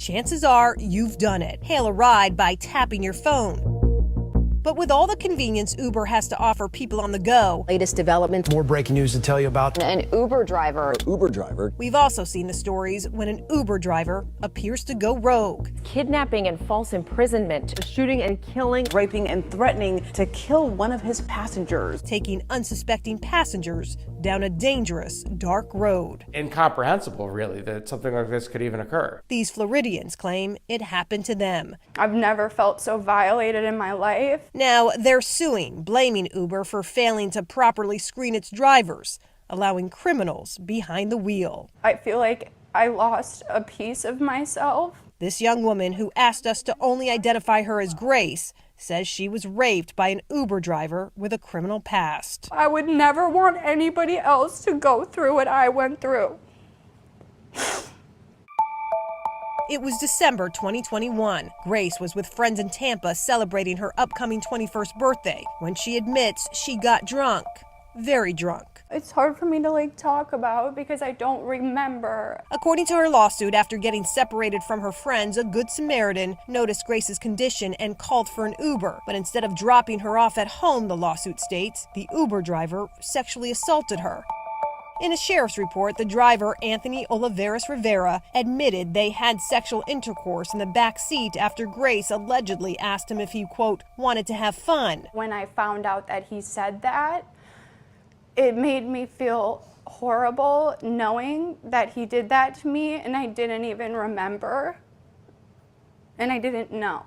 chances are you've done it. Hail a ride by tapping your phone. But with all the convenience Uber has to offer people on the go, latest developments. More breaking news to tell you about. An Uber driver. We've also seen the stories when an Uber driver appears to go rogue. Kidnapping and false imprisonment. Shooting and killing, raping and threatening to kill one of his passengers. Taking unsuspecting passengers down a dangerous, dark road. Incomprehensible, really, that something like this could even occur. These Floridians claim it happened to them. I've never felt so violated in my life. Now they're suing, blaming Uber for failing to properly screen its drivers, allowing criminals behind the wheel. I feel like I lost a piece of myself. This young woman, who asked us to only identify her as Grace, says she was raped by an Uber driver with a criminal past. I would never want anybody else to go through what I went through. It was December 2021. Grace was with friends in Tampa celebrating her upcoming 21st birthday when she admits she got drunk. Very drunk. It's hard for me to talk about because I don't remember. According to her lawsuit, after getting separated from her friends, a Good Samaritan noticed Grace's condition and called for an Uber. But instead of dropping her off at home, the lawsuit states, the Uber driver sexually assaulted her. In a sheriff's report, the driver, Anthony Oliveras Rivera, admitted they had sexual intercourse in the back seat after Grace allegedly asked him if he, quote, wanted to have fun. When I found out that he said that, it made me feel horrible knowing that he did that to me, and I didn't even remember, and I didn't know.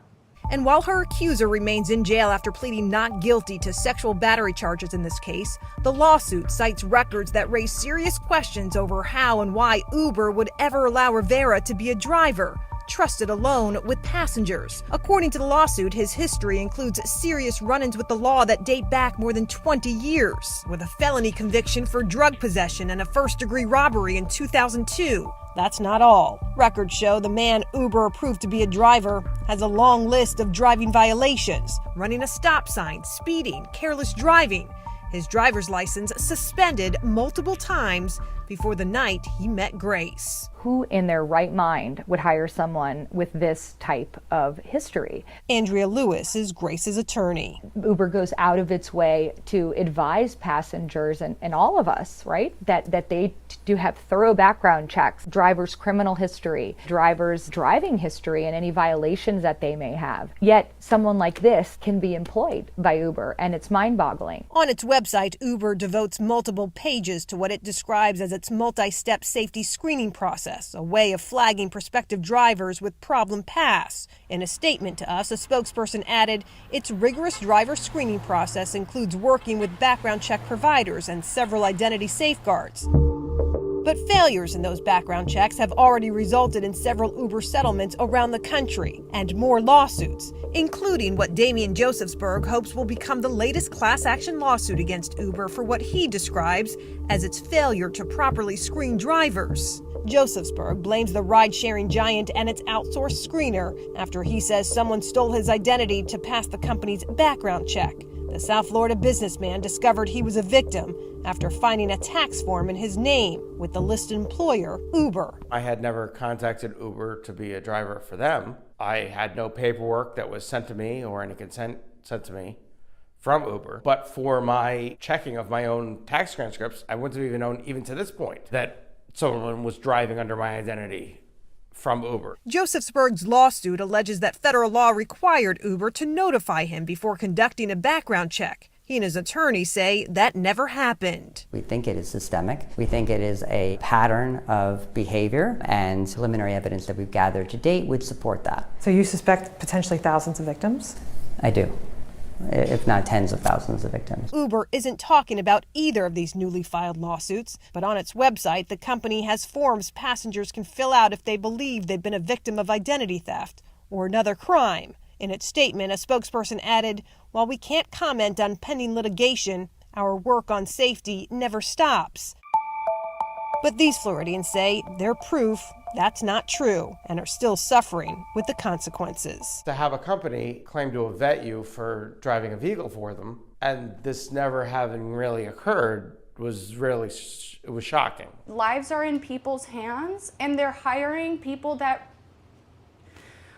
And while her accuser remains in jail after pleading not guilty to sexual battery charges in this case, the lawsuit cites records that raise serious questions over how and why Uber would ever allow Rivera to be a driver, trusted alone with passengers. According to the lawsuit, his history includes serious run-ins with the law that date back more than 20 years, with a felony conviction for drug possession and a first-degree robbery in 2002. That's not all. Records show the man Uber approved to be a driver has a long list of driving violations, running a stop sign, speeding, careless driving. His driver's license suspended multiple times before the night he met Grace. Who in their right mind would hire someone with this type of history? Andrea Lewis is Grace's attorney. Uber goes out of its way to advise passengers and all of us, right, that they do have thorough background checks, drivers' criminal history, drivers' driving history, and any violations that they may have. Yet someone like this can be employed by Uber, and it's mind-boggling. On its website, Uber devotes multiple pages to what it describes as its multi-step safety screening process, a way of flagging prospective drivers with problem pasts. In a statement to us, a spokesperson added, its rigorous driver screening process includes working with background check providers and several identity safeguards. But failures in those background checks have already resulted in several Uber settlements around the country and more lawsuits, including what Damien Josephsberg hopes will become the latest class action lawsuit against Uber for what he describes as its failure to properly screen drivers. Josephsberg blames the ride-sharing giant and its outsourced screener after he says someone stole his identity to pass the company's background check. The South Florida businessman discovered he was a victim after finding a tax form in his name with the listed employer, Uber. I had never contacted Uber to be a driver for them. I had no paperwork that was sent to me or any consent sent to me from Uber. But for my checking of my own tax transcripts, I wouldn't have even known, even to this point, that someone was driving under my identity from Uber. Josephsberg's lawsuit alleges that federal law required Uber to notify him before conducting a background check. He and his attorney say that never happened. We think it is systemic. We think it is a pattern of behavior, and preliminary evidence that we've gathered to date would support that. So you suspect potentially thousands of victims? I do, if not tens of thousands of victims. Uber isn't talking about either of these newly filed lawsuits, but on its website, the company has forms passengers can fill out if they believe they've been a victim of identity theft or another crime. In its statement, a spokesperson added, "While we can't comment on pending litigation, our work on safety never stops." But these Floridians say they're proof that's not true and are still suffering with the consequences. To have a company claim to have vet you for driving a vehicle for them, and this never having really occurred, was really, it was shocking. Lives are in people's hands, and they're hiring people that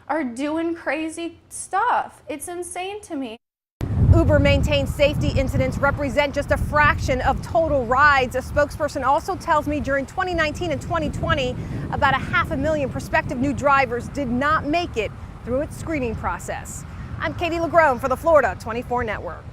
are doing crazy stuff. It's insane to me. Uber maintains safety incidents represent just a fraction of total rides. A spokesperson also tells me during 2019 and 2020, about 500,000 prospective new drivers did not make it through its screening process. I'm Katie LaGrone for the Florida 24 Network.